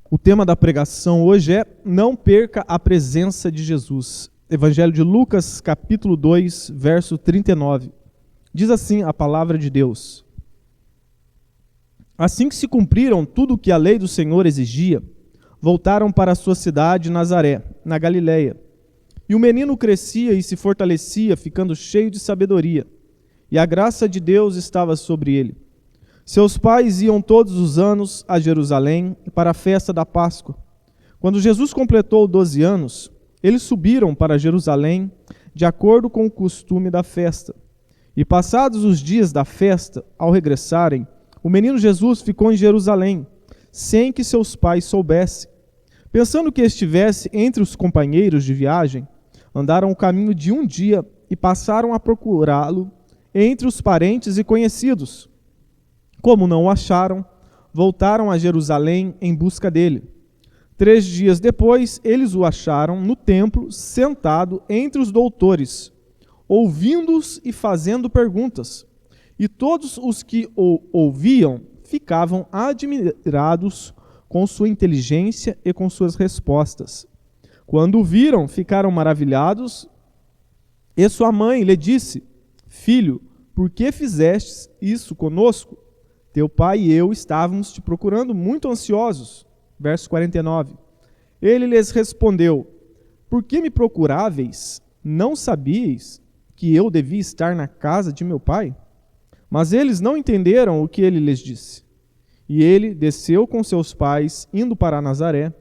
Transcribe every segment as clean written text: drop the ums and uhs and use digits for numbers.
O tema da pregação hoje é Não perca a presença de Jesus. Evangelho de Lucas, capítulo 2, verso 39. Diz assim a palavra de Deus: Assim que se cumpriram tudo o que a lei do Senhor exigia, voltaram para a sua cidade Nazaré, na Galiléia. E o menino crescia e se fortalecia, ficando cheio de sabedoria, e a graça de Deus estava sobre ele. Seus pais iam todos os anos a Jerusalém para a festa da Páscoa. Quando Jesus completou 12 anos, eles subiram para Jerusalém de acordo com o costume da festa. E passados os dias da festa, ao regressarem, o menino Jesus ficou em Jerusalém, sem que seus pais soubessem. Pensando que estivesse entre os companheiros de viagem, andaram o caminho de um dia e passaram a procurá-lo entre os parentes e conhecidos. Como não o acharam, voltaram a Jerusalém em busca dele. 3 dias depois, eles o acharam no templo, sentado entre os doutores, ouvindo-os e fazendo perguntas. E todos os que o ouviam ficavam admirados com sua inteligência e com suas respostas. Quando o viram, ficaram maravilhados, e sua mãe lhe disse: Filho, por que fizestes isso conosco? Teu pai e eu estávamos te procurando muito ansiosos. Verso 49. Ele lhes respondeu: Por que me procuráveis? Não sabíeis que eu devia estar na casa de meu pai? Mas eles não entenderam o que ele lhes disse. E ele desceu com seus pais, indo para Nazaré,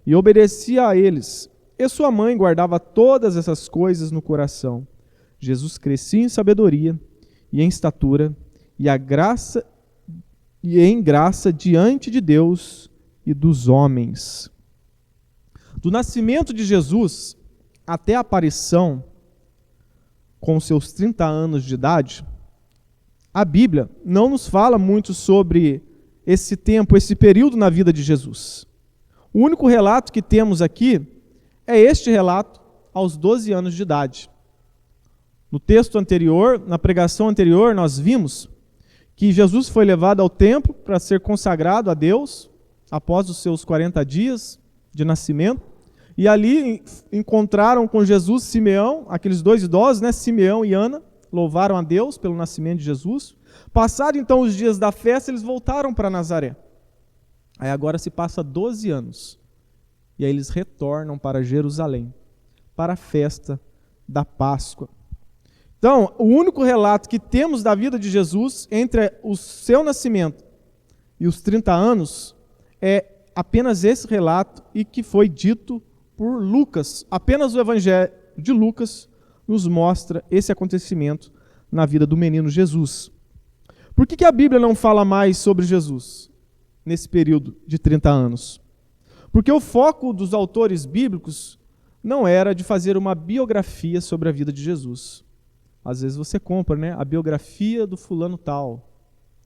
e obedecia a eles. E sua mãe guardava todas essas coisas no coração. Jesus crescia em sabedoria e em estatura, e em graça diante de Deus e dos homens. Do nascimento de Jesus até a aparição, com seus 30 anos de idade, a Bíblia não nos fala muito sobre esse tempo, esse período na vida de Jesus. O único relato que temos aqui é este relato aos 12 anos de idade. No texto anterior, na pregação anterior, nós vimos que Jesus foi levado ao templo para ser consagrado a Deus após os seus 40 dias de nascimento. E ali encontraram com Jesus Simeão, aqueles 2 idosos, né? Simeão e Ana, louvaram a Deus pelo nascimento de Jesus. Passados então os dias da festa, eles voltaram para Nazaré. Aí agora se passa 12 anos. E aí eles retornam para Jerusalém, para a festa da Páscoa. Então, o único relato que temos da vida de Jesus entre o seu nascimento e os 30 anos é apenas esse relato e que foi dito por Lucas. Apenas o Evangelho de Lucas nos mostra esse acontecimento na vida do menino Jesus. Por que a Bíblia não fala mais sobre Jesus nesse período de 30 anos? Porque o foco dos autores bíblicos não era de fazer uma biografia sobre a vida de Jesus. Às vezes você compra, né, a biografia do fulano tal,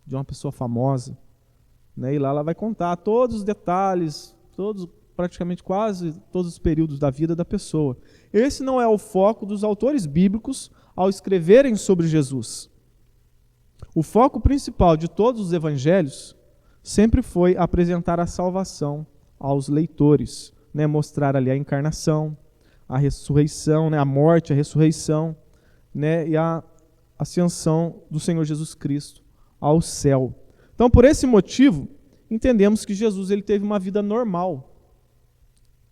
de uma pessoa famosa, né, e lá ela vai contar todos os detalhes, praticamente quase todos os períodos da vida da pessoa. Esse não é o foco dos autores bíblicos ao escreverem sobre Jesus. O foco principal de todos os evangelhos sempre foi apresentar a salvação aos leitores, né, mostrar ali a encarnação, a ressurreição, né, a morte, a ressurreição, né, e a ascensão do Senhor Jesus Cristo ao céu. Então, por esse motivo, entendemos que Jesus ele teve uma vida normal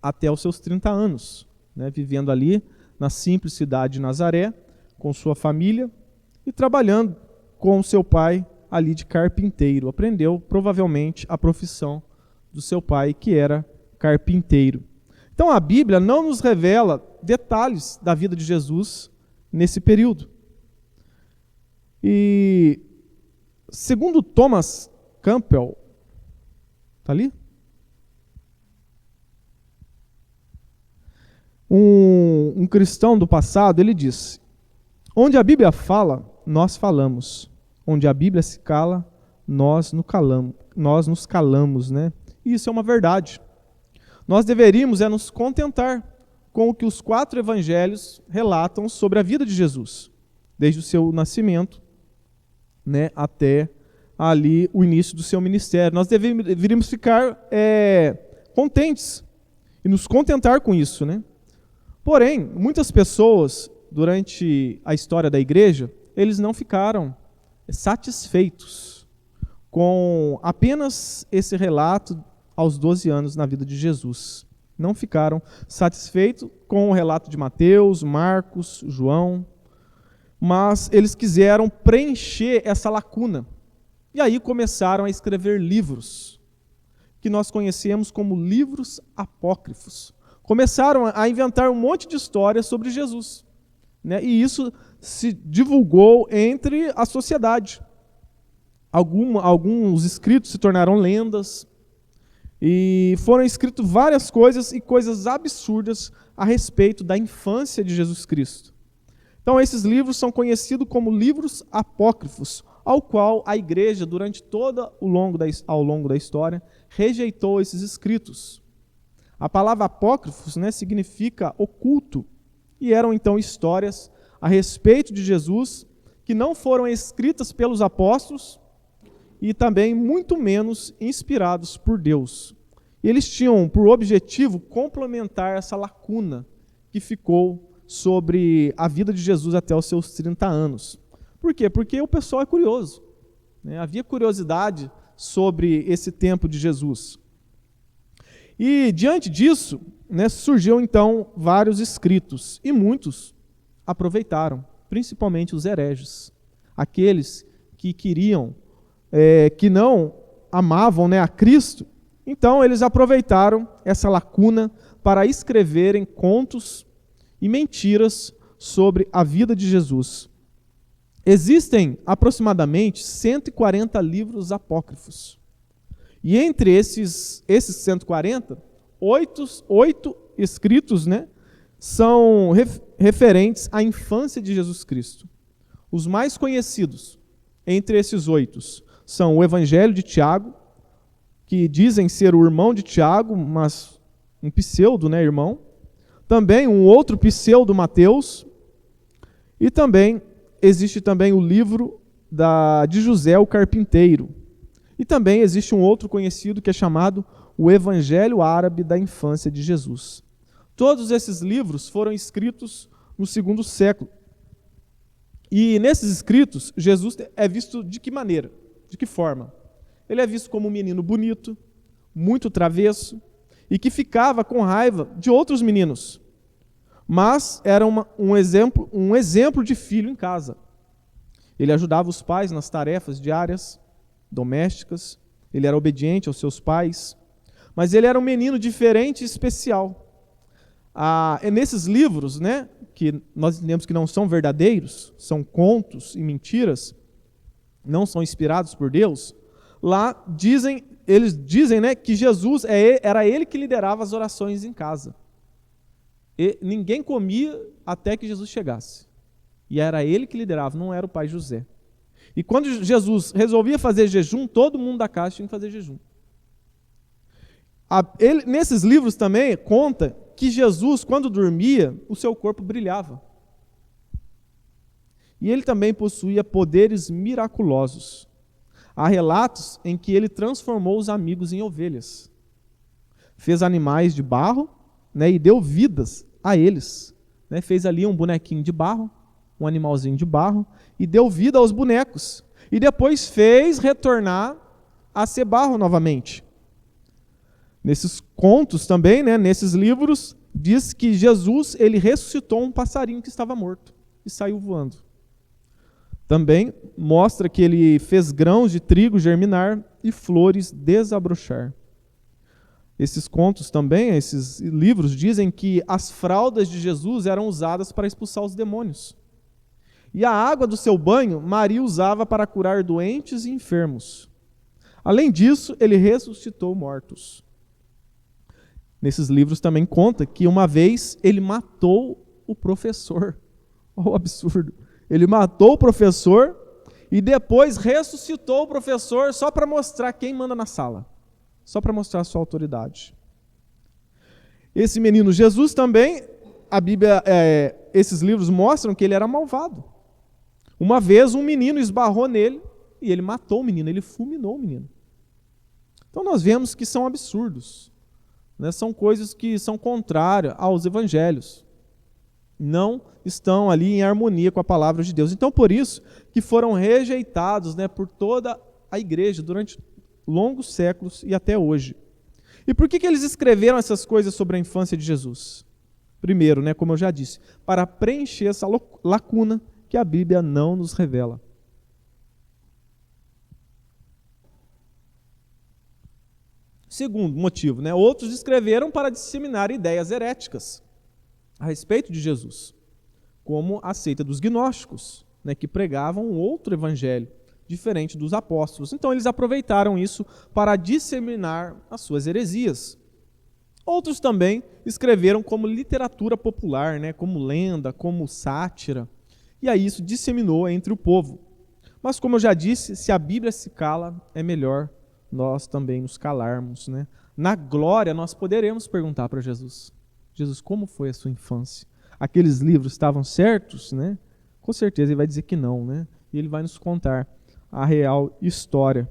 até os seus 30 anos, né, vivendo ali na simples cidade de Nazaré, com sua família e trabalhando com seu pai ali de carpinteiro. Aprendeu provavelmente a profissão do seu pai, que era carpinteiro. Então, a Bíblia não nos revela detalhes da vida de Jesus nesse período. E segundo Thomas Campbell, está ali? Um cristão do passado, ele disse: onde a Bíblia fala, nós falamos. Onde a Bíblia se cala, nós nos calamos, né? E isso é uma verdade. Nós deveríamos nos contentar com o que os 4 evangelhos relatam sobre a vida de Jesus, desde o seu nascimento, né, até ali o início do seu ministério. Nós deveríamos ficar contentes e nos contentar com isso, né? Porém, muitas pessoas, durante a história da igreja, eles não ficaram satisfeitos com apenas esse relato aos 12 anos na vida de Jesus. Não ficaram satisfeitos com o relato de Mateus, Marcos, João, mas eles quiseram preencher essa lacuna. E aí começaram a escrever livros, que nós conhecemos como livros apócrifos. Começaram a inventar um monte de histórias sobre Jesus, né? E isso se divulgou entre a sociedade. Alguns escritos se tornaram lendas, e foram escritas várias coisas e coisas absurdas a respeito da infância de Jesus Cristo. Então, esses livros são conhecidos como livros apócrifos, ao qual a igreja, durante ao longo da história, rejeitou esses escritos. A palavra apócrifos, né, significa oculto, e eram então histórias a respeito de Jesus que não foram escritas pelos apóstolos e também muito menos inspirados por Deus. E eles tinham por objetivo complementar essa lacuna que ficou sobre a vida de Jesus até os seus 30 anos. Por quê? Porque o pessoal é curioso, né? Havia curiosidade sobre esse tempo de Jesus. E diante disso, né, surgiu então vários escritos, e muitos aproveitaram, principalmente os hereges, aqueles que queriam, que não amavam, né, a Cristo. Então eles aproveitaram essa lacuna para escreverem contos e mentiras sobre a vida de Jesus. Existem aproximadamente 140 livros apócrifos. E entre esses 140, 8 escritos, né, são referentes à infância de Jesus Cristo. Os mais conhecidos entre esses 8 são o Evangelho de Tiago, que dizem ser o irmão de Tiago, mas um pseudo, né, irmão. Também um outro pseudo Mateus. E também existe também o livro de José o Carpinteiro. E também existe um outro conhecido que é chamado o Evangelho Árabe da Infância de Jesus. Todos esses livros foram escritos no 2º século. E nesses escritos, Jesus é visto de que maneira? De que forma? Ele é visto como um menino bonito, muito travesso, e que ficava com raiva de outros meninos. Mas era um exemplo de filho em casa. Ele ajudava os pais nas tarefas diárias, domésticas, ele era obediente aos seus pais, mas ele era um menino diferente e especial. Nesses livros, né, que nós entendemos que não são verdadeiros, são contos e mentiras, não são inspirados por Deus, lá eles dizem, né, que Jesus era ele que liderava as orações em casa. E ninguém comia até que Jesus chegasse. E era ele que liderava, não era o pai José. E quando Jesus resolvia fazer jejum, todo mundo da casa tinha que fazer jejum. Nesses livros também conta que Jesus, quando dormia, o seu corpo brilhava. E ele também possuía poderes miraculosos. Há relatos em que ele transformou os amigos em ovelhas. Fez animais de barro, né, e deu vidas a eles. Né, fez ali um bonequinho de barro, um animalzinho de barro, e deu vida aos bonecos. E depois fez retornar a ser barro novamente. Nesses contos também, né, nesses livros, diz que Jesus ele ressuscitou um passarinho que estava morto e saiu voando. Também mostra que ele fez grãos de trigo germinar e flores desabrochar. Esses contos também, esses livros, dizem que as fraldas de Jesus eram usadas para expulsar os demônios. E a água do seu banho, Maria usava para curar doentes e enfermos. Além disso, ele ressuscitou mortos. Nesses livros também conta que uma vez ele matou o professor. Olha o absurdo. Ele matou o professor e depois ressuscitou o professor só para mostrar quem manda na sala. Só para mostrar a sua autoridade. Esse menino Jesus também, a Bíblia, esses livros mostram que ele era malvado. Uma vez um menino esbarrou nele e ele matou o menino, ele fulminou o menino. Então nós vemos que são absurdos. né, são coisas que são contrárias aos evangelhos. Não estão ali em harmonia com a palavra de Deus. Então, por isso que foram rejeitados, né, por toda a igreja durante longos séculos e até hoje. E por que eles escreveram essas coisas sobre a infância de Jesus? Primeiro, né, como eu já disse, para preencher essa lacuna que a Bíblia não nos revela. Segundo motivo, né, outros escreveram para disseminar ideias heréticas a respeito de Jesus, como a seita dos gnósticos, né, que pregavam um outro evangelho, diferente dos apóstolos. Então eles aproveitaram isso para disseminar as suas heresias. Outros também escreveram como literatura popular, né, como lenda, como sátira, e aí isso disseminou entre o povo. Mas como eu já disse, se a Bíblia se cala, é melhor nós também nos calarmos, né? Na glória nós poderemos perguntar para Jesus: Jesus, como foi a sua infância? Aqueles livros estavam certos, né? Com certeza ele vai dizer que não, né? E ele vai nos contar a real história.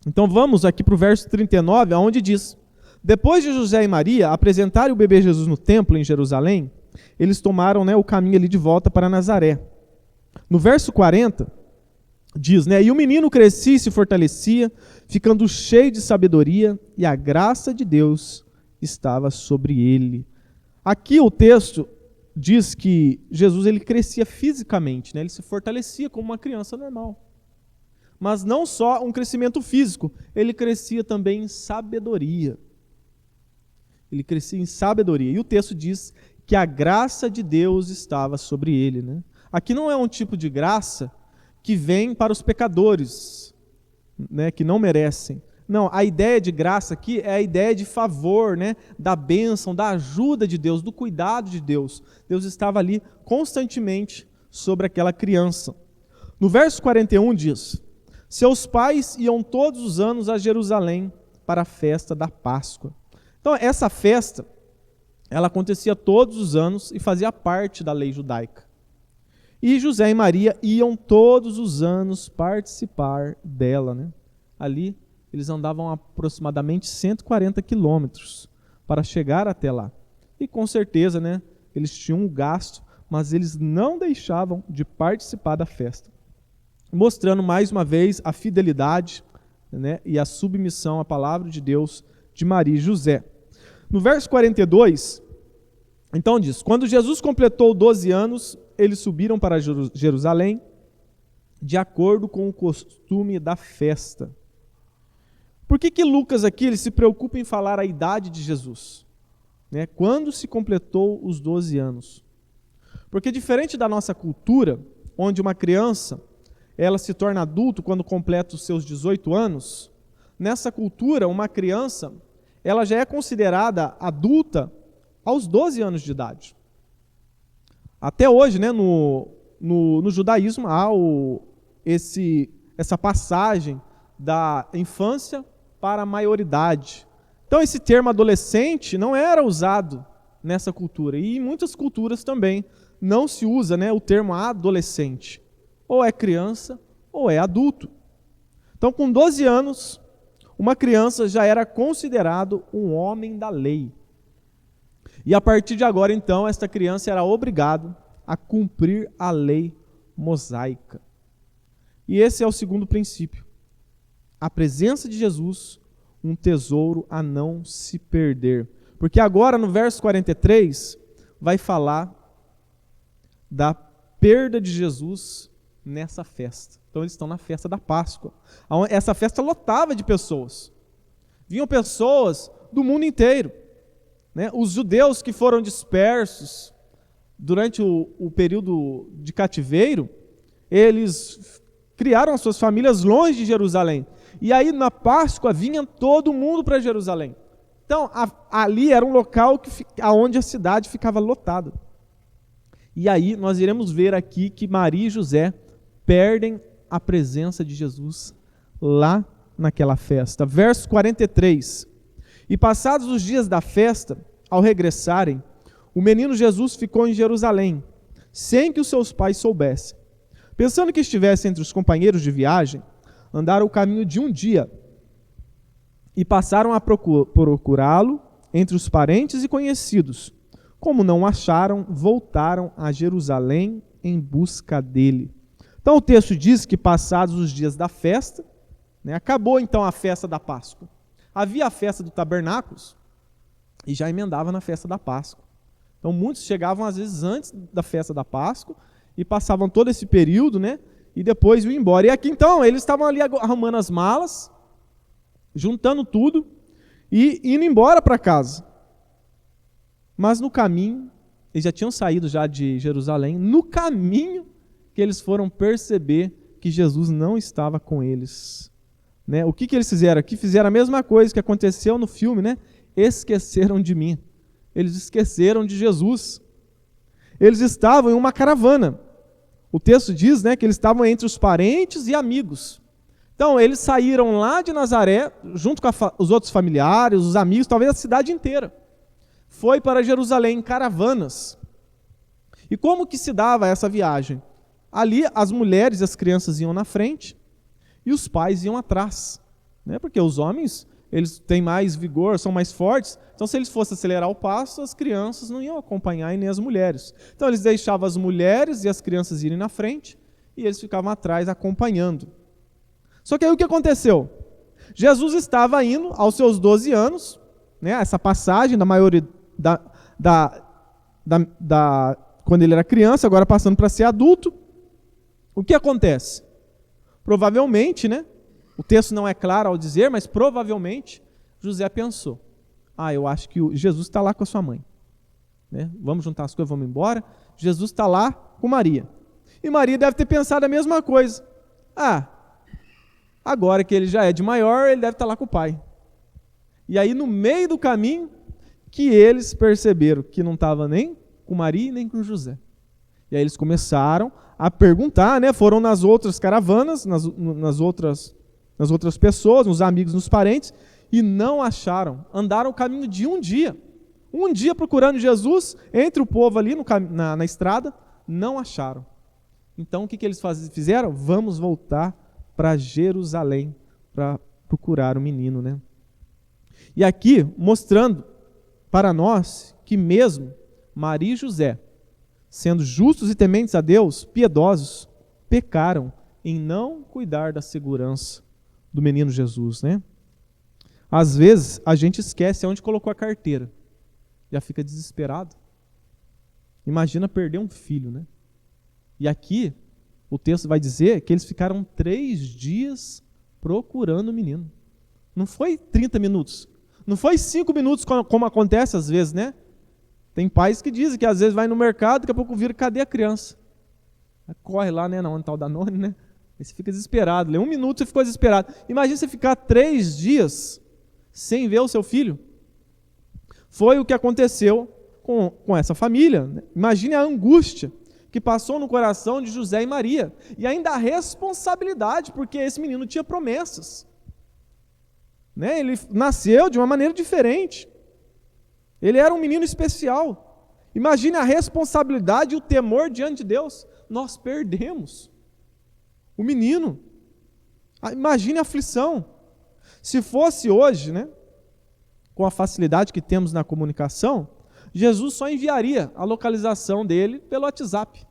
Então vamos aqui para o verso 39, onde diz: depois de José e Maria apresentarem o bebê Jesus no templo em Jerusalém, eles tomaram, né, o caminho ali de volta para Nazaré. No verso 40, diz, né, e o menino crescia e se fortalecia, ficando cheio de sabedoria, e a graça de Deus estava sobre ele. Aqui o texto diz que Jesus ele crescia fisicamente, né, ele se fortalecia como uma criança normal. Mas não só um crescimento físico, ele crescia também em sabedoria. Ele crescia em sabedoria. E o texto diz que a graça de Deus estava sobre ele, né? Aqui não é um tipo de graça que vem para os pecadores, né, que não merecem. Não, a ideia de graça aqui é a ideia de favor, né, da bênção, da ajuda de Deus, do cuidado de Deus. Deus estava ali constantemente sobre aquela criança. No verso 41 diz: seus pais iam todos os anos a Jerusalém para a festa da Páscoa. Então, essa festa, ela acontecia todos os anos e fazia parte da lei judaica. E José e Maria iam todos os anos participar dela, né? Ali, eles andavam aproximadamente 140 quilômetros para chegar até lá. E com certeza, né, eles tinham um gasto, mas eles não deixavam de participar da festa. Mostrando mais uma vez a fidelidade, né, e a submissão à palavra de Deus de Maria e José. No verso 42, então diz: quando Jesus completou 12 anos, eles subiram para Jerusalém, de acordo com o costume da festa. Por que Lucas aqui ele se preocupa em falar a idade de Jesus? Né? Quando se completou os 12 anos? Porque diferente da nossa cultura, onde uma criança ela se torna adulto quando completa os seus 18 anos, nessa cultura, uma criança ela já é considerada adulta aos 12 anos de idade. Até hoje, né, no judaísmo, há essa passagem da infância para a maioridade. Então, esse termo adolescente não era usado nessa cultura. E em muitas culturas também não se usa, né, o termo adolescente. Ou é criança ou é adulto. Então, com 12 anos, uma criança já era considerado um homem da lei. E a partir de agora, então, esta criança era obrigada a cumprir a lei mosaica. E esse é o segundo princípio. A presença de Jesus, um tesouro a não se perder. Porque agora, no verso 43, vai falar da perda de Jesus nessa festa. Então eles estão na festa da Páscoa. Essa festa lotava de pessoas. Vinham pessoas do mundo inteiro. Né? Os judeus que foram dispersos durante o período de cativeiro, eles criaram as suas famílias longe de Jerusalém. E aí na Páscoa vinha todo mundo para Jerusalém. Então ali era um local onde a cidade ficava lotada. E aí nós iremos ver aqui que Maria e José perdem a presença de Jesus lá naquela festa. Verso 43. E passados os dias da festa, ao regressarem, o menino Jesus ficou em Jerusalém, sem que os seus pais soubessem. Pensando que estivesse entre os companheiros de viagem, andaram o caminho de um dia e passaram a procurá-lo entre os parentes e conhecidos. Como não o acharam, voltaram a Jerusalém em busca dele. Então o texto diz que passados os dias da festa, né, acabou então a festa da Páscoa. Havia a festa do Tabernáculos e já emendava na festa da Páscoa. Então muitos chegavam às vezes antes da festa da Páscoa e passavam todo esse período, né, e depois iam embora. E aqui então eles estavam ali arrumando as malas, juntando tudo e indo embora para casa. Mas no caminho, eles já tinham saído já de Jerusalém, no caminho que eles foram perceber que Jesus não estava com eles. Né? O que eles fizeram? Aqui fizeram a mesma coisa que aconteceu no filme, né? Esqueceram de mim. Eles esqueceram de Jesus. Eles estavam em uma caravana. O texto diz, né, que eles estavam entre os parentes e amigos. Então, eles saíram lá de Nazaré, junto com os outros familiares, os amigos, talvez a cidade inteira. Foi para Jerusalém em caravanas. E como que se dava essa viagem? Ali, as mulheres e as crianças iam na frente e os pais iam atrás. Né? Porque os homens, eles têm mais vigor, são mais fortes. Então, se eles fossem acelerar o passo, as crianças não iam acompanhar e nem as mulheres. Então, eles deixavam as mulheres e as crianças irem na frente e eles ficavam atrás acompanhando. Só que aí o que aconteceu? Jesus estava indo aos seus 12 anos, né, essa passagem da maioria quando ele era criança, agora passando para ser adulto. O que acontece? Provavelmente, né, o texto não é claro ao dizer, mas provavelmente José pensou: eu acho que Jesus está lá com a sua mãe. Né? Vamos juntar as coisas, vamos embora. Jesus está lá com Maria. E Maria deve ter pensado a mesma coisa. Agora que ele já é de maior, ele deve estar lá com o pai. E aí, no meio do caminho, que eles perceberam que não estava nem com Maria nem com José. E aí eles começaram a perguntar, né? Foram nas outras caravanas, nas outras pessoas, nos amigos, nos parentes, e não acharam. Andaram o caminho de um dia procurando Jesus, entre o povo ali na estrada, não acharam. Então o que eles fizeram? Vamos voltar para Jerusalém para procurar o menino, né? E aqui, mostrando para nós que mesmo Maria e José, sendo justos e tementes a Deus, piedosos, pecaram em não cuidar da segurança do menino Jesus, né? Às vezes, a gente esquece onde colocou a carteira. Já fica desesperado. Imagina perder um filho, né? E aqui, o texto vai dizer que eles ficaram 3 dias procurando o menino. Não foi 30 minutos. Não foi 5 minutos, como acontece às vezes, né? Tem pais que dizem que às vezes vai no mercado, daqui a pouco vira, cadê a criança? Corre lá, né, onde está o Danone, né? Aí você fica desesperado. 1 minuto você ficou desesperado. Imagina você ficar 3 dias sem ver o seu filho. Foi o que aconteceu com essa família. Né? Imagine a angústia que passou no coração de José e Maria. E ainda a responsabilidade, porque esse menino tinha promessas. Né? Ele nasceu de uma maneira diferente. Ele era um menino especial. Imagine a responsabilidade e o temor diante de Deus. Nós perdemos o menino. Imagine a aflição. Se fosse hoje, né, com a facilidade que temos na comunicação, Jesus só enviaria a localização dele pelo WhatsApp.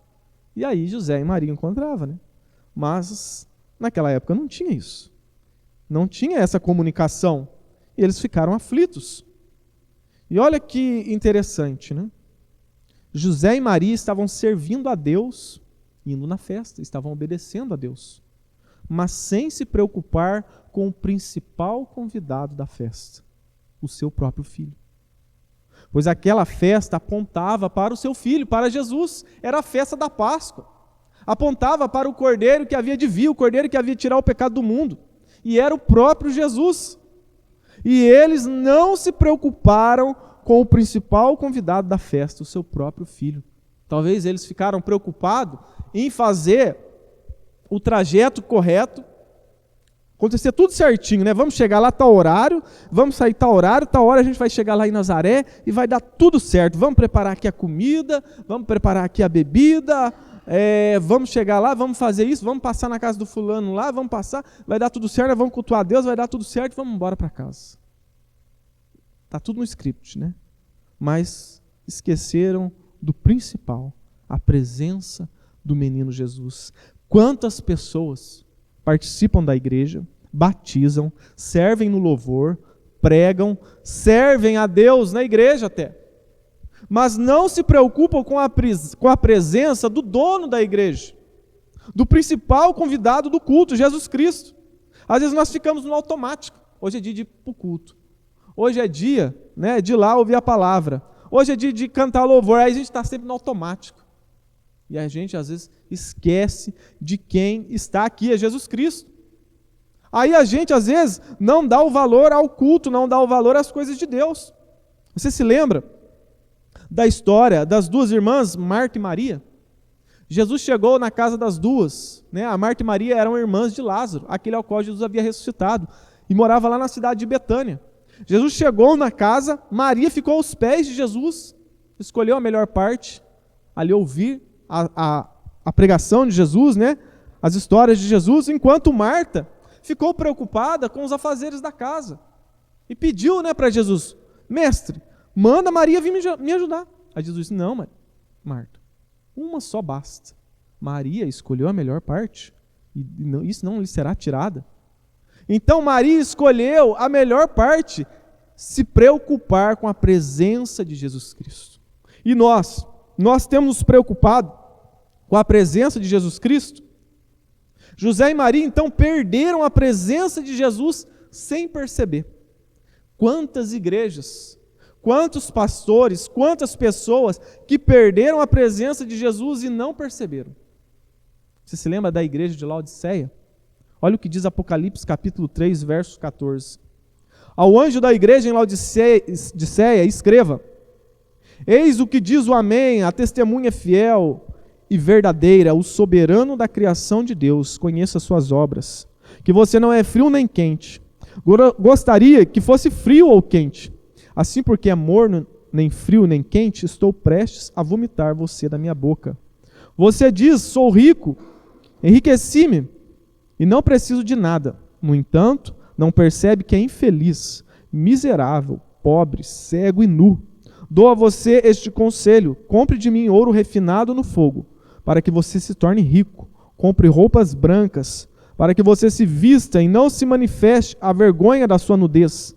E aí José e Maria encontravam, né? Mas naquela época não tinha isso. Não tinha essa comunicação. E eles ficaram aflitos. E olha que interessante, né? José e Maria estavam servindo a Deus, indo na festa, estavam obedecendo a Deus, mas sem se preocupar com o principal convidado da festa, o seu próprio filho. Pois aquela festa apontava para o seu filho, para Jesus. Era a festa da Páscoa. Apontava para o Cordeiro que havia de vir, o Cordeiro que havia de tirar o pecado do mundo. E era o próprio Jesus. E eles não se preocuparam com o principal convidado da festa, o seu próprio filho. Talvez eles ficaram preocupados em fazer o trajeto correto, acontecer tudo certinho, né? Vamos chegar lá tal horário, vamos sair tal horário, tal hora a gente vai chegar lá em Nazaré e vai dar tudo certo. Vamos preparar aqui a comida, vamos preparar aqui a bebida, vamos chegar lá, vamos fazer isso, vamos passar na casa do fulano lá, vamos passar, vai dar tudo certo, vamos cultuar a Deus, vai dar tudo certo, vamos embora para casa. Está tudo no script, né? Mas esqueceram do principal, a presença do menino Jesus. Quantas pessoas participam da igreja, batizam, servem no louvor, pregam, servem a Deus na igreja até, mas não se preocupam com a presença do dono da igreja, do principal convidado do culto, Jesus Cristo. Às vezes nós ficamos no automático. Hoje é dia de ir para o culto. Hoje é dia, né, de ir lá ouvir a palavra. Hoje é dia de cantar louvor. Aí a gente está sempre no automático. E a gente às vezes esquece de quem está aqui, é Jesus Cristo. Aí a gente às vezes não dá o valor ao culto, não dá o valor às coisas de Deus. Você se lembra da história das duas irmãs, Marta e Maria? Jesus chegou na casa das duas, né? A Marta e Maria eram irmãs de Lázaro, aquele ao qual Jesus havia ressuscitado, e morava lá na cidade de Betânia. Jesus chegou na casa, Maria ficou aos pés de Jesus, escolheu a melhor parte, ali ouvir a pregação de Jesus, né? As histórias de Jesus, enquanto Marta ficou preocupada com os afazeres da casa, e pediu, né, para Jesus: mestre, manda Maria vir me ajudar. Aí Jesus disse: não, Marta, uma só basta. Maria escolheu a melhor parte, e isso não lhe será tirada. Então Maria escolheu a melhor parte, se preocupar com a presença de Jesus Cristo. E nós temos nos preocupado com a presença de Jesus Cristo? José e Maria então perderam a presença de Jesus sem perceber. Quantas igrejas, quantos pastores, quantas pessoas que perderam a presença de Jesus e não perceberam. Você se lembra da igreja de Laodiceia? Olha o que diz Apocalipse capítulo 3, verso 14. Ao anjo da igreja em Laodiceia, escreva: eis o que diz o Amém, a testemunha fiel e verdadeira, o soberano da criação de Deus. Conheça suas obras, que você não é frio nem quente. Gostaria que fosse frio ou quente. Assim, porque é morno, nem frio nem quente, estou prestes a vomitar você da minha boca. Você diz: sou rico, enriqueci-me e não preciso de nada. No entanto, não percebe que é infeliz, miserável, pobre, cego e nu. Dou a você este conselho: compre de mim ouro refinado no fogo, para que você se torne rico. Compre roupas brancas, para que você se vista e não se manifeste a vergonha da sua nudez.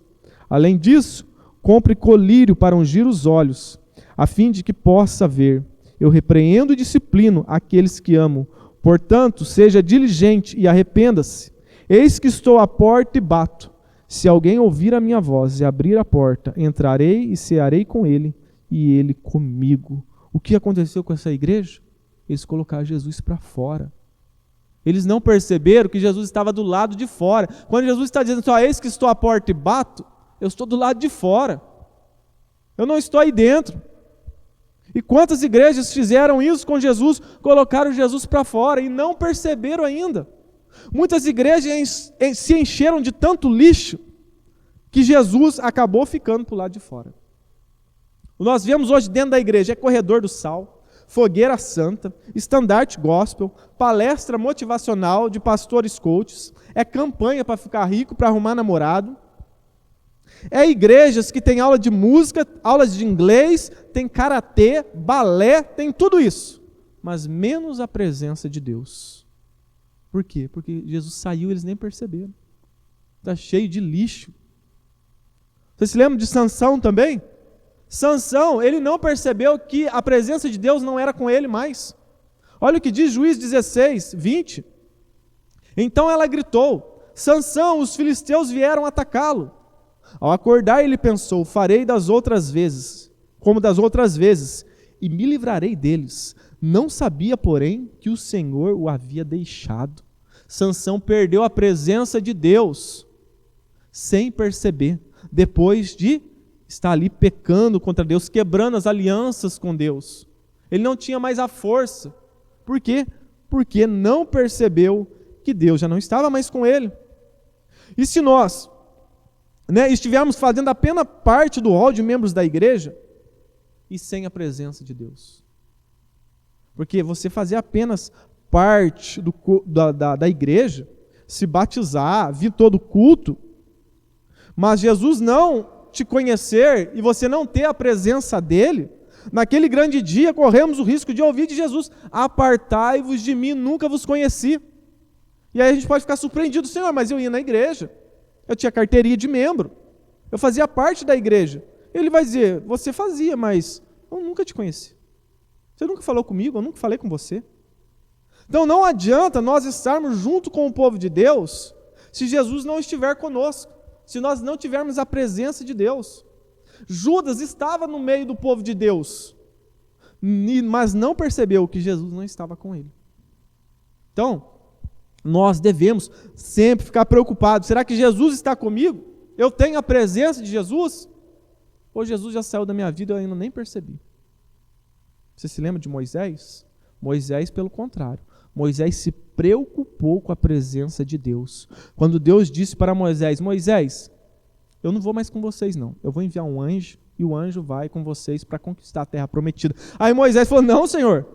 Além disso, compre colírio para ungir os olhos, a fim de que possa ver. Eu repreendo e disciplino aqueles que amo. Portanto, seja diligente e arrependa-se. Eis que estou à porta e bato. Se alguém ouvir a minha voz e abrir a porta, entrarei e cearei com ele, e ele comigo. O que aconteceu com essa igreja? Eles colocaram Jesus para fora. Eles não perceberam que Jesus estava do lado de fora. Quando Jesus está dizendo: só eis que estou à porta e bato, eu estou do lado de fora. Eu não estou aí dentro. E quantas igrejas fizeram isso com Jesus? Colocaram Jesus para fora e não perceberam ainda. Muitas igrejas se encheram de tanto lixo que Jesus acabou ficando para o lado de fora. O que nós vemos hoje dentro da igreja é corredor do sal, fogueira santa, estandarte gospel, palestra motivacional de pastores coaches, é campanha para ficar rico, para arrumar namorado. É igrejas que tem aula de música, aulas de inglês, tem karatê, balé, tem tudo isso, mas menos a presença de Deus. Por quê? Porque Jesus saiu e eles nem perceberam. Está cheio de lixo. Você se lembra de Sansão também? Sansão, ele não percebeu que a presença de Deus não era com ele mais. Olha o que diz Juízes 16, 20. Então ela gritou: Sansão, os filisteus vieram atacá-lo. Ao acordar, ele pensou: farei das outras vezes, como das outras vezes, e me livrarei deles. Não sabia, porém, que o Senhor o havia deixado. Sansão perdeu a presença de Deus sem perceber, depois de estar ali pecando contra Deus, quebrando as alianças com Deus. Ele não tinha mais a força. Por quê? Porque não percebeu que Deus já não estava mais com ele. E se nós estivermos fazendo apenas parte do rol de membros da igreja e sem a presença de Deus? Porque você fazer apenas parte da igreja, se batizar, vir todo culto, mas Jesus não te conhecer e você não ter a presença dele, naquele grande dia corremos o risco de ouvir de Jesus: apartai-vos de mim, nunca vos conheci. E aí a gente pode ficar surpreendido: Senhor, mas eu ia na igreja, eu tinha carteirinha de membro, eu fazia parte da igreja. Ele vai dizer: você fazia, mas eu nunca te conheci. Você nunca falou comigo, eu nunca falei com você. Então não adianta nós estarmos junto com o povo de Deus se Jesus não estiver conosco, se nós não tivermos a presença de Deus. Judas estava no meio do povo de Deus, mas não percebeu que Jesus não estava com ele. Então, nós devemos sempre ficar preocupados: será que Jesus está comigo? Eu tenho a presença de Jesus? Ou Jesus já saiu da minha vida e eu ainda nem percebi? Você se lembra de Moisés? Moisés, pelo contrário, Moisés se preocupou com a presença de Deus. Quando Deus disse para Moisés: Moisés, eu não vou mais com vocês não, eu vou enviar um anjo e o anjo vai com vocês para conquistar a terra prometida. Aí Moisés falou: não, Senhor,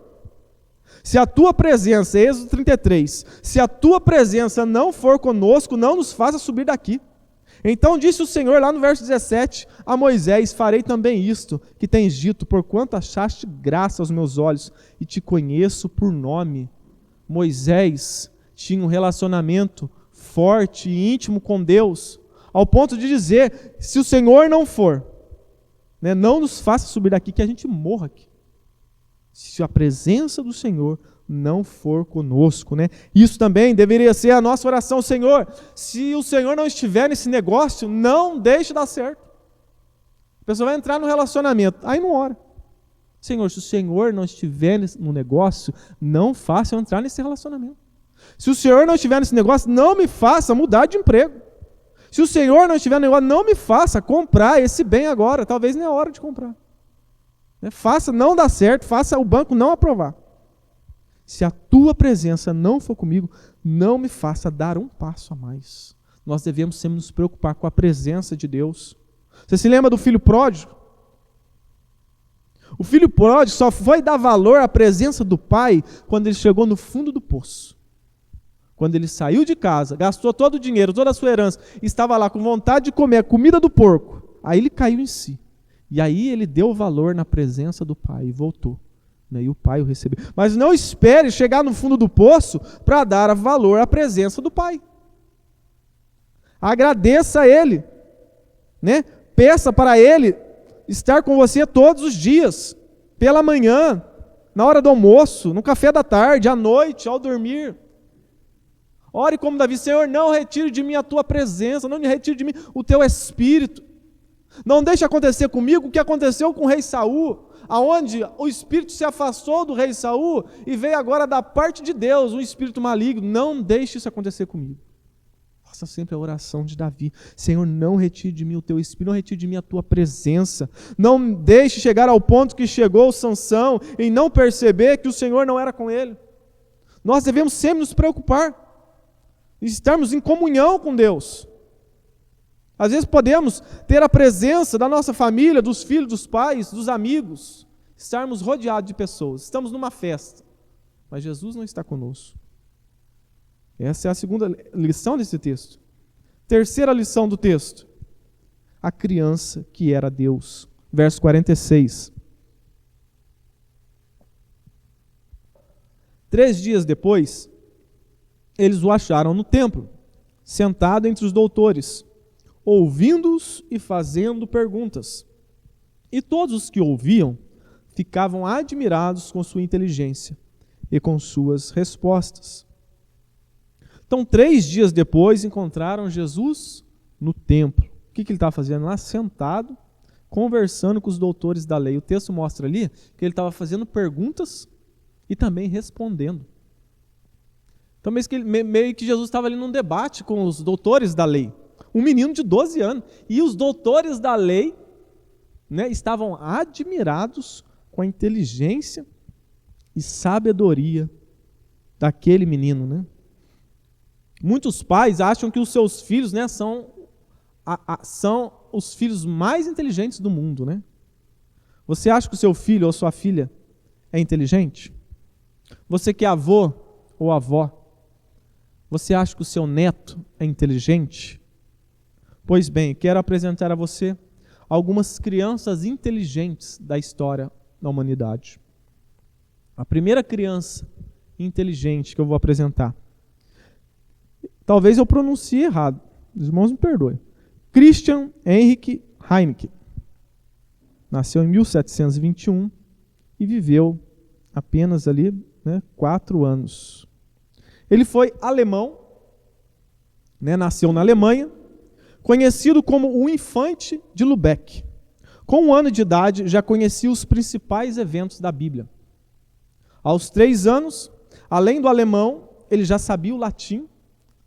se a tua presença, Êxodo 33, se a tua presença não for conosco, não nos faça subir daqui. Então disse o Senhor lá no verso 17 a Moisés: farei também isto que tens dito, porquanto achaste graça aos meus olhos e te conheço por nome. Moisés tinha um relacionamento forte e íntimo com Deus, ao ponto de dizer: se o Senhor não for, não nos faça subir daqui, que a gente morra aqui. Se a presença do Senhor não for conosco, Isso também deveria ser a nossa oração: Senhor, se o Senhor não estiver nesse negócio, não deixe dar certo. A pessoa vai entrar no relacionamento, aí não ora. Senhor, se o Senhor não estiver no negócio, não faça eu entrar nesse relacionamento. Se o Senhor não estiver nesse negócio, não me faça mudar de emprego. Se o Senhor não estiver no negócio, não me faça comprar esse bem agora, talvez nem é hora de comprar. Faça não dar certo, faça o banco não aprovar. Se a tua presença não for comigo, não me faça dar um passo a mais. Nós devemos sempre nos preocupar com a presença de Deus. Você se lembra do filho pródigo? O filho pródigo só foi dar valor à presença do pai quando ele chegou no fundo do poço. Quando ele saiu de casa, gastou todo o dinheiro, toda a sua herança, estava lá com vontade de comer a comida do porco. Aí ele caiu em si. E aí ele deu valor na presença do pai e voltou. E o pai o recebeu. Mas não espere chegar no fundo do poço para dar valor à presença do pai. Agradeça a ele. Peça para ele estar com você todos os dias. Pela manhã, na hora do almoço, no café da tarde, à noite, ao dormir. Ore como Davi: Senhor, não retire de mim a tua presença, não retire de mim o teu espírito. Não deixe acontecer comigo o que aconteceu com o rei Saul, aonde o espírito se afastou do rei Saul e veio agora da parte de Deus, um espírito maligno. Não deixe isso acontecer comigo. Faça sempre a oração de Davi: Senhor, não retire de mim o teu espírito, não retire de mim a tua presença. Não deixe chegar ao ponto que chegou Sansão em não perceber que o Senhor não era com ele. Nós devemos sempre nos preocupar, estarmos em comunhão com Deus. Às vezes podemos ter a presença da nossa família, dos filhos, dos pais, dos amigos, estarmos rodeados de pessoas, estamos numa festa, mas Jesus não está conosco. Essa é a segunda lição desse texto. Terceira lição do texto: a criança que era Deus. Verso 46. 3 dias depois, eles o acharam no templo, sentado entre os doutores, ouvindo-os e fazendo perguntas. E todos os que ouviam ficavam admirados com sua inteligência e com suas respostas. Então, 3 dias depois, encontraram Jesus no templo. O que ele estava fazendo lá? Sentado, conversando com os doutores da lei. O texto mostra ali que ele estava fazendo perguntas e também respondendo. Então, meio que Jesus estava ali num debate com os doutores da lei. Um menino de 12 anos. E os doutores da lei estavam admirados com a inteligência e sabedoria daquele menino. Muitos pais acham que os seus filhos são os filhos mais inteligentes do mundo. Você acha que o seu filho ou sua filha é inteligente? Você que é avô ou avó, você acha que o seu neto é inteligente? Pois bem, quero apresentar a você algumas crianças inteligentes da história da humanidade. A primeira criança inteligente que eu vou apresentar, talvez eu pronuncie errado, os irmãos me perdoem. Christian Henrik Heinecke. Nasceu em 1721 e viveu apenas ali 4 anos. Ele foi alemão, nasceu na Alemanha, conhecido como o Infante de Lübeck. Com 1 ano de idade, já conhecia os principais eventos da Bíblia. Aos 3 anos, além do alemão, ele já sabia o latim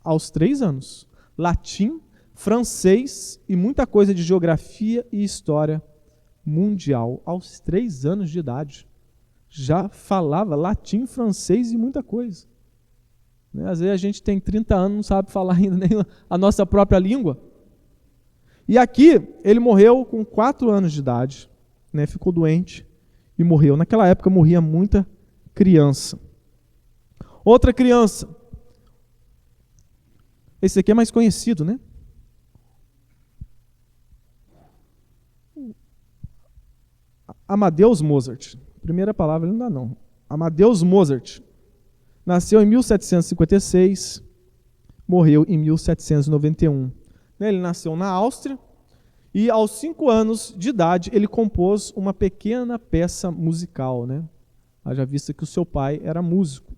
aos 3 anos. Latim, francês e muita coisa de geografia e história mundial. Aos 3 anos de idade, já falava latim, francês e muita coisa. Às vezes a gente tem 30 anos e não sabe falar ainda nem a nossa própria língua. E aqui, ele morreu com 4 anos de idade, ficou doente e morreu. Naquela época morria muita criança. Outra criança. Esse aqui é mais conhecido, Amadeus Mozart. Primeira palavra não dá não. Amadeus Mozart. Nasceu em 1756, morreu em 1791. Ele nasceu na Áustria e aos 5 anos de idade ele compôs uma pequena peça musical, Haja vista que o seu pai era músico.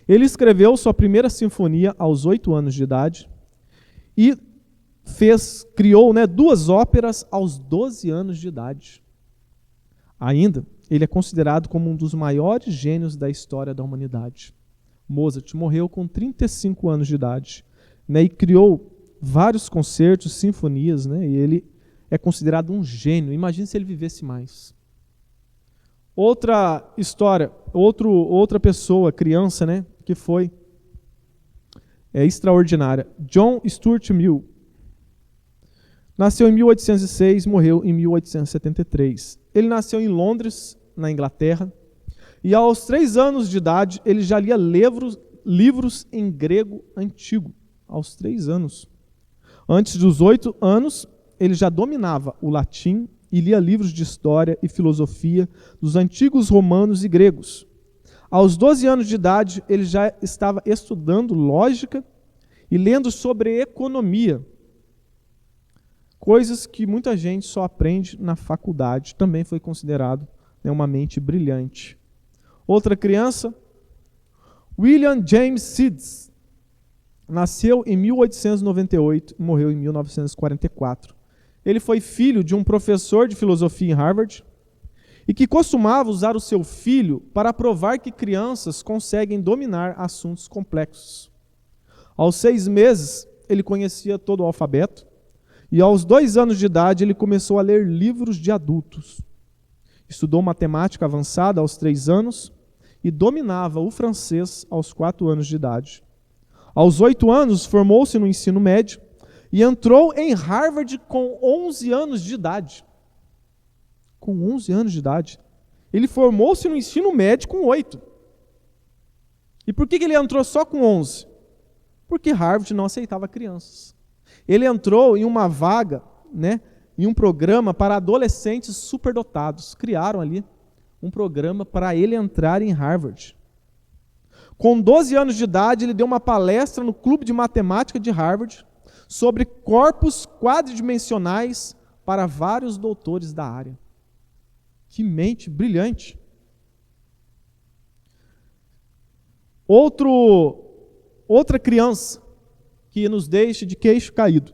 Ele escreveu sua primeira sinfonia aos 8 anos de idade e criou 2 óperas aos 12 anos de idade. Ainda, ele é considerado como um dos maiores gênios da história da humanidade. Mozart morreu com 35 anos de idade, e criou vários concertos, sinfonias, e ele é considerado um gênio. Imagine se ele vivesse mais. Outra história, outra pessoa, criança, que foi extraordinária. John Stuart Mill. Nasceu em 1806, morreu em 1873. Ele nasceu em Londres, na Inglaterra, e aos 3 anos de idade ele já lia livros em grego antigo, aos 3 anos. Antes dos 8 anos, ele já dominava o latim e lia livros de história e filosofia dos antigos romanos e gregos. Aos 12 anos de idade, ele já estava estudando lógica e lendo sobre economia, coisas que muita gente só aprende na faculdade. Também foi considerado uma mente brilhante. Outra criança, William James Siddes, nasceu em 1898 e morreu em 1944. Ele foi filho de um professor de filosofia em Harvard e que costumava usar o seu filho para provar que crianças conseguem dominar assuntos complexos. Aos 6 meses, ele conhecia todo o alfabeto e aos 2 anos de idade ele começou a ler livros de adultos. Estudou matemática avançada aos 3 anos e dominava o francês aos 4 anos de idade. Aos 8 anos, formou-se no ensino médio e entrou em Harvard com 11 anos de idade. Com 11 anos de idade. Ele formou-se no ensino médio com 8. E por que ele entrou só com 11? Porque Harvard não aceitava crianças. Ele entrou em uma vaga, em um programa para adolescentes superdotados. Criaram ali um programa para ele entrar em Harvard. Com 12 anos de idade, ele deu uma palestra no Clube de Matemática de Harvard sobre corpos quadridimensionais para vários doutores da área. Que mente brilhante! Outra criança que nos deixa de queixo caído,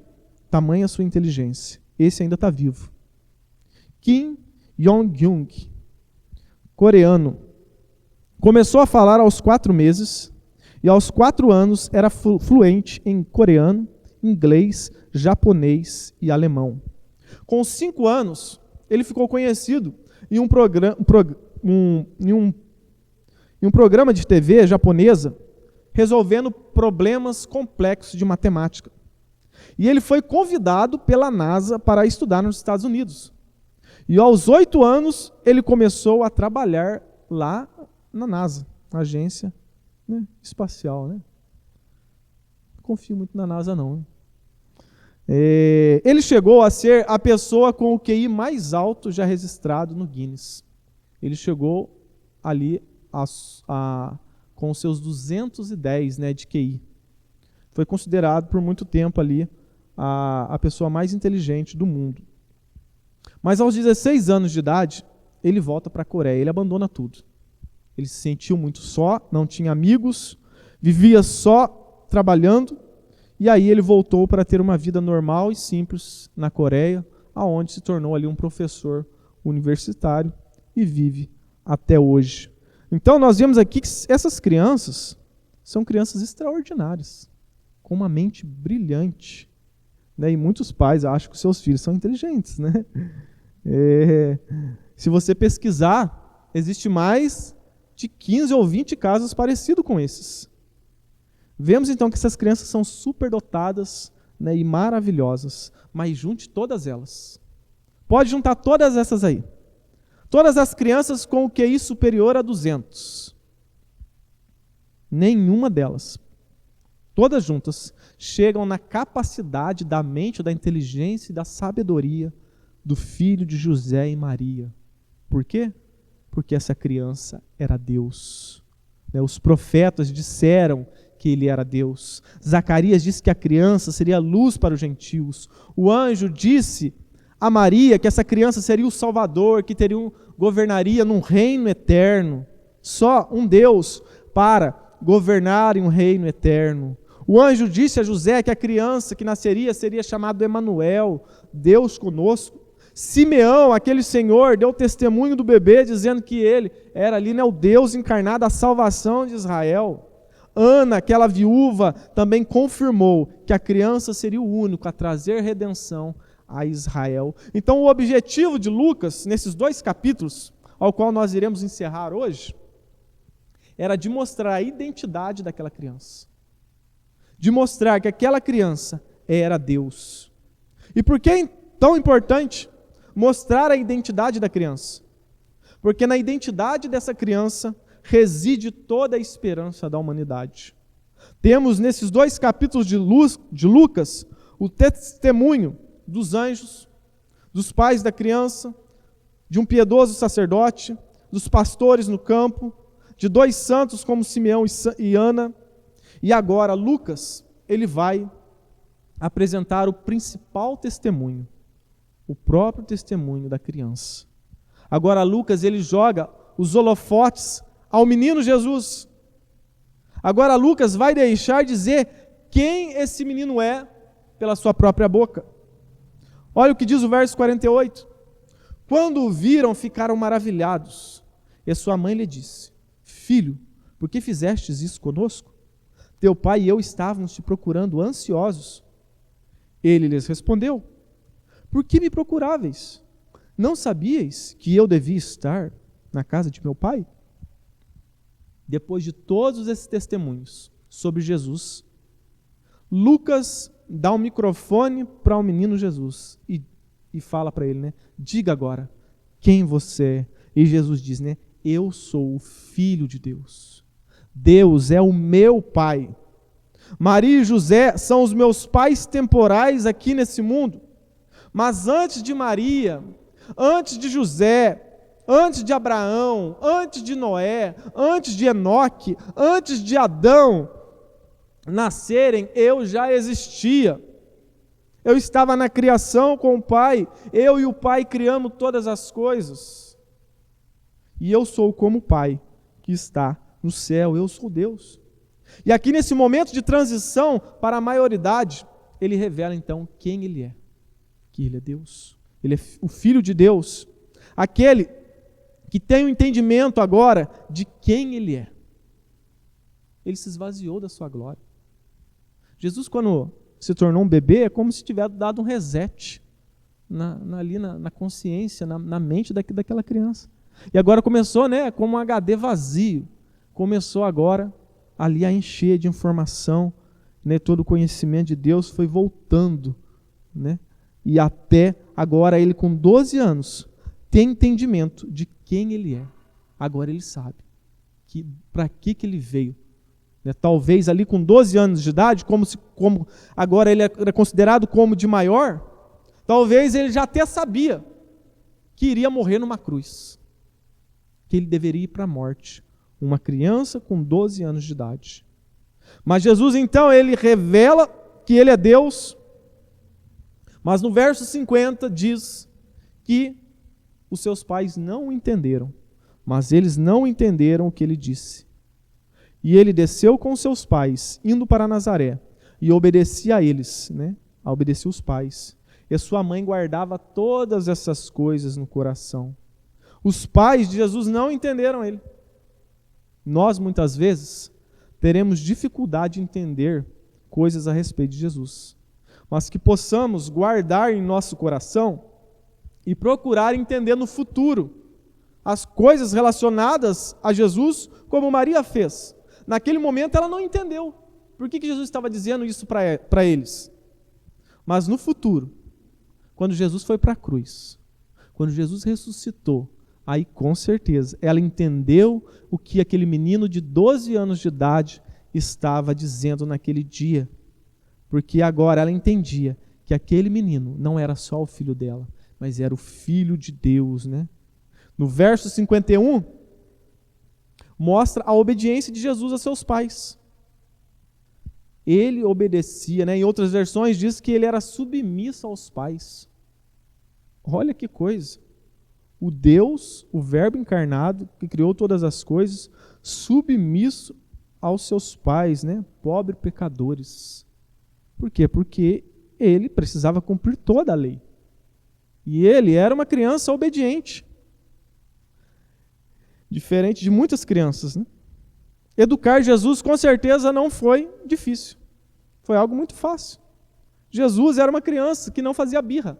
tamanha sua inteligência. Esse ainda está vivo. Kim Jong-un, coreano. Começou a falar aos 4 meses e aos 4 anos era fluente em coreano, inglês, japonês e alemão. Com 5 anos, ele ficou conhecido em um programa de TV japonesa resolvendo problemas complexos de matemática. E ele foi convidado pela NASA para estudar nos Estados Unidos. E aos 8 anos, ele começou a trabalhar lá na NASA, na agência espacial. Não confio muito na NASA, não. Ele chegou a ser a pessoa com o QI mais alto já registrado no Guinness. Ele chegou ali com os seus 210, né, de QI. Foi considerado por muito tempo ali a pessoa mais inteligente do mundo. Mas aos 16 anos de idade, ele volta para a Coreia, ele abandona tudo. Ele se sentiu muito só, não tinha amigos, vivia só trabalhando, e aí ele voltou para ter uma vida normal e simples na Coreia, aonde se tornou ali um professor universitário e vive até hoje. Então nós vemos aqui que essas crianças são crianças extraordinárias, com uma mente brilhante, né? E muitos pais acham que seus filhos são inteligentes, né? Se você pesquisar, existe mais de 15 ou 20 casos parecidos com esses. Vemos então que essas crianças são superdotadas, né, e maravilhosas, mas junte todas elas. Pode juntar todas essas aí. Todas as crianças com o QI superior a 200. Nenhuma delas, todas juntas, chegam na capacidade da mente, da inteligência e da sabedoria do filho de José e Maria. Por quê? Porque essa criança era Deus. Os profetas disseram que ele era Deus. Zacarias disse que a criança seria luz para os gentios. O anjo disse a Maria que essa criança seria o Salvador, que governaria num reino eterno. Só um Deus para governar em um reino eterno. O anjo disse a José que a criança que nasceria seria chamado Emanuel, Deus conosco. Simeão, aquele senhor, deu testemunho do bebê, dizendo que ele era ali, né, o Deus encarnado, a salvação de Israel. Ana, aquela viúva, também confirmou que a criança seria o único a trazer redenção a Israel. Então o objetivo de Lucas, nesses 2 capítulos, ao qual nós iremos encerrar hoje, era de mostrar a identidade daquela criança. De mostrar que aquela criança era Deus. E por que é tão importante mostrar a identidade da criança? Porque na identidade dessa criança reside toda a esperança da humanidade. Temos nesses 2 capítulos de Lucas o testemunho dos anjos, dos pais da criança, de um piedoso sacerdote, dos pastores no campo, de 2 santos como Simeão e Ana. E agora Lucas, ele vai apresentar o principal testemunho, o próprio testemunho da criança. Agora Lucas, ele joga os holofotes ao menino Jesus. Agora Lucas vai deixar dizer quem esse menino é pela sua própria boca. Olha o que diz o verso 48. Quando o viram, ficaram maravilhados. E sua mãe lhe disse: Filho, por que fizestes isso conosco? Teu pai e eu estávamos te procurando ansiosos. Ele lhes respondeu: Por que me procuráveis? Não sabíeis que eu devia estar na casa de meu pai? Depois de todos esses testemunhos sobre Jesus, Lucas dá um microfone para o menino Jesus e fala para ele, né? Diga agora quem você é. E Jesus diz, né? Eu sou o Filho de Deus. Deus é o meu Pai. Maria e José são os meus pais temporais aqui nesse mundo. Mas antes de Maria, antes de José, antes de Abraão, antes de Noé, antes de Enoque, antes de Adão nascerem, eu já existia. Eu estava na criação com o Pai, eu e o Pai criamos todas as coisas. E eu sou como o Pai que está no céu, eu sou Deus. E aqui nesse momento de transição para a maioridade, ele revela então quem ele é. Que ele é Deus, ele é o Filho de Deus, aquele que tem o entendimento agora de quem ele é. Ele se esvaziou da sua glória. Jesus, quando se tornou um bebê, é como se tivesse dado um reset ali na consciência, na mente daquela criança. E agora começou, né, como um HD vazio, começou agora ali a encher de informação, né, todo o conhecimento de Deus foi voltando, né, e até agora ele com 12 anos tem entendimento de quem ele é. Agora ele sabe para que ele veio né? Talvez ali com 12 anos de idade, como agora ele era considerado como de maior, talvez ele já até sabia que iria morrer numa cruz, que ele deveria ir para a morte. Uma criança com 12 anos de idade. Mas Jesus então, ele revela que ele é Deus, mas no verso 50 diz que os seus pais não entenderam, mas eles não entenderam o que ele disse. E ele desceu com seus pais, indo para Nazaré, e obedecia a eles, né? Obedecia os pais. E a sua mãe guardava todas essas coisas no coração. Os pais de Jesus não entenderam ele. Nós, muitas vezes, teremos dificuldade de entender coisas a respeito de Jesus, mas que possamos guardar em nosso coração e procurar entender no futuro as coisas relacionadas a Jesus, como Maria fez. Naquele momento ela não entendeu por que Jesus estava dizendo isso para eles. Mas no futuro, quando Jesus foi para a cruz, quando Jesus ressuscitou, aí com certeza ela entendeu o que aquele menino de 12 anos de idade estava dizendo naquele dia. Porque agora ela entendia que aquele menino não era só o filho dela, mas era o Filho de Deus, né? No verso 51, mostra a obediência de Jesus a seus pais. Ele obedecia, né? Em outras versões diz que ele era submisso aos pais. Olha que coisa. O Deus, o Verbo encarnado, que criou todas as coisas, submisso aos seus pais, né? Pobres pecadores. Por quê? Porque ele precisava cumprir toda a lei. E ele era uma criança obediente. Diferente de muitas crianças, né? Educar Jesus com certeza não foi difícil. Foi algo muito fácil. Jesus era uma criança que não fazia birra.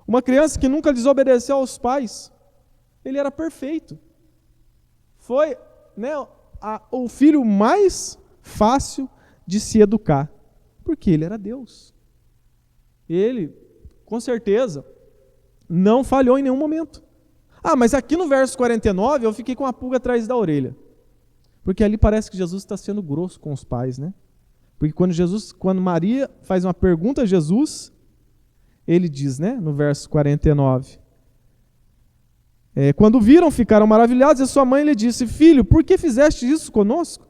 Uma criança que nunca desobedeceu aos pais. Ele era perfeito. Foi, né, o filho mais fácil de se educar. Porque ele era Deus. Ele, com certeza, não falhou em nenhum momento. Mas aqui no verso 49 eu fiquei com a pulga atrás da orelha. Porque ali parece que Jesus está sendo grosso com os pais, né? Porque quando Maria faz uma pergunta a Jesus, ele diz, né, no verso 49, quando viram, ficaram maravilhados, e sua mãe lhe disse: filho, por que fizeste isso conosco?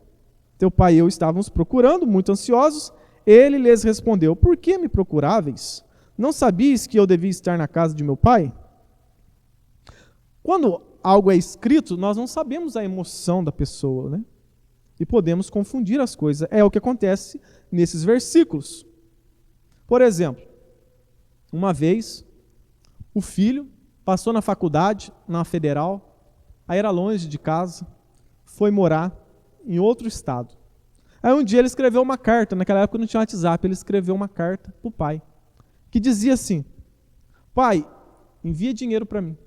Teu pai e eu estávamos procurando, muito ansiosos. Ele lhes respondeu: por que me procuráveis? Não sabias que eu devia estar na casa de meu pai? Quando algo é escrito, nós não sabemos a emoção da pessoa, né? E podemos confundir as coisas. É o que acontece nesses versículos. Por exemplo, uma vez, o filho passou na faculdade, na federal, aí era longe de casa, foi morar em outro estado. Aí um dia ele escreveu uma carta, naquela época não tinha WhatsApp, ele escreveu uma carta para o pai, que dizia assim: pai, envia dinheiro para mim.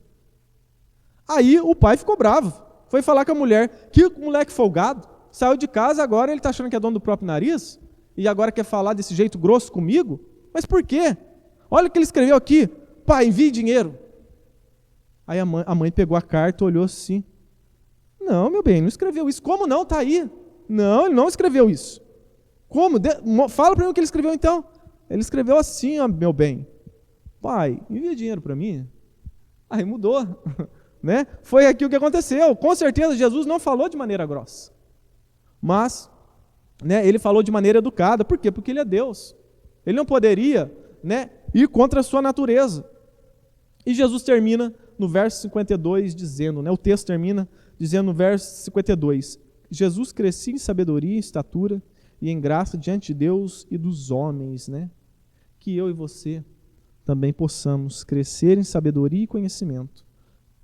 Aí o pai ficou bravo, foi falar com a mulher: que moleque folgado, saiu de casa, agora ele está achando que é dono do próprio nariz, e agora quer falar desse jeito grosso comigo? Mas por quê? Olha o que ele escreveu aqui: pai, envie dinheiro. Aí a mãe pegou a carta, olhou assim: não, meu bem, não escreveu isso. Como não? Está aí. Não, ele não escreveu isso. Como? Fala para mim o que ele escreveu então. Ele escreveu assim: meu bem, pai, envia dinheiro para mim. Aí mudou. Né? Foi aqui o que aconteceu. Com certeza Jesus não falou de maneira grossa, mas, né, ele falou de maneira educada. Por quê? Porque ele é Deus. Ele não poderia, né, ir contra a sua natureza. E Jesus termina no verso 52 dizendo, né, o texto termina dizendo no verso 52: Jesus crescia em sabedoria, em estatura e em graça diante de Deus e dos homens, né? Que eu e você também possamos crescer em sabedoria e conhecimento,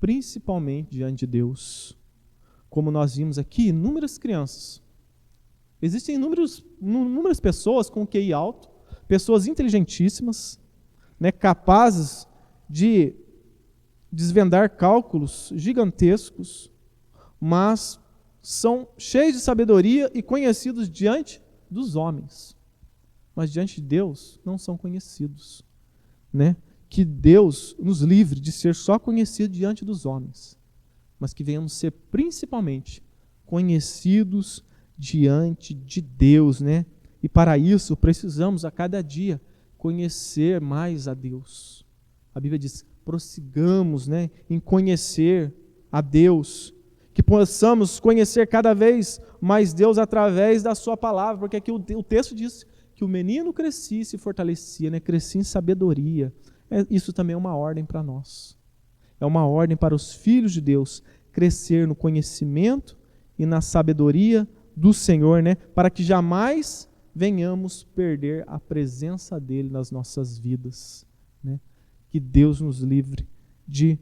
principalmente diante de Deus. Como nós vimos aqui, inúmeras crianças. Existem inúmeras pessoas com QI alto, pessoas inteligentíssimas, né, capazes de desvendar cálculos gigantescos, mas são cheios de sabedoria e conhecidos diante dos homens. Mas diante de Deus não são conhecidos, né? Que Deus nos livre de ser só conhecido diante dos homens, mas que venhamos ser principalmente conhecidos diante de Deus, né? E para isso precisamos a cada dia conhecer mais a Deus. A Bíblia diz: prossigamos, né, em conhecer a Deus, que possamos conhecer cada vez mais Deus através da sua palavra, porque aqui o texto diz que o menino crescia e se fortalecia, né, crescia em sabedoria. Isso também é uma ordem para nós. É uma ordem para os filhos de Deus crescer no conhecimento e na sabedoria do Senhor, né, para que jamais venhamos perder a presença dele nas nossas vidas, né? Que Deus nos livre de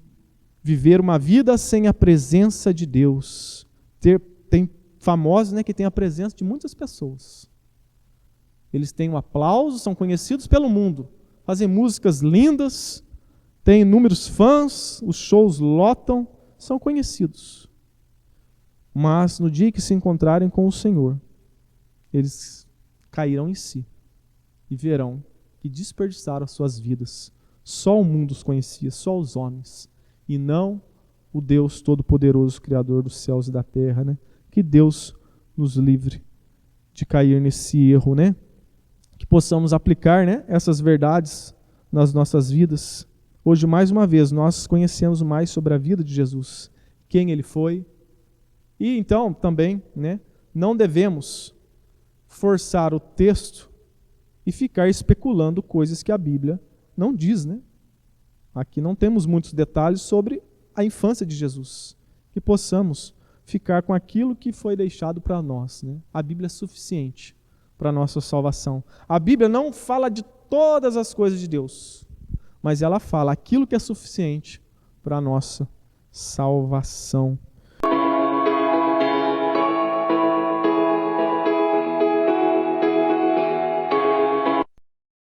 viver uma vida sem a presença de Deus. Tem famosos, né, que têm a presença de muitas pessoas. Eles têm um aplauso, são conhecidos pelo mundo, fazem músicas lindas, têm inúmeros fãs, os shows lotam, são conhecidos. Mas no dia que se encontrarem com o Senhor, eles cairão em si e verão que desperdiçaram as suas vidas. Só o mundo os conhecia, só os homens, e não o Deus Todo-Poderoso, Criador dos céus e da terra, né? Que Deus nos livre de cair nesse erro, né? Que possamos aplicar, né, essas verdades nas nossas vidas. Hoje, mais uma vez, nós conhecemos mais sobre a vida de Jesus, quem ele foi. E então, também, né, não devemos forçar o texto e ficar especulando coisas que a Bíblia não diz, né? Aqui não temos muitos detalhes sobre a infância de Jesus, que possamos ficar com aquilo que foi deixado para nós, né? A Bíblia é suficiente para a nossa salvação. A Bíblia não fala de todas as coisas de Deus, mas ela fala aquilo que é suficiente para a nossa salvação.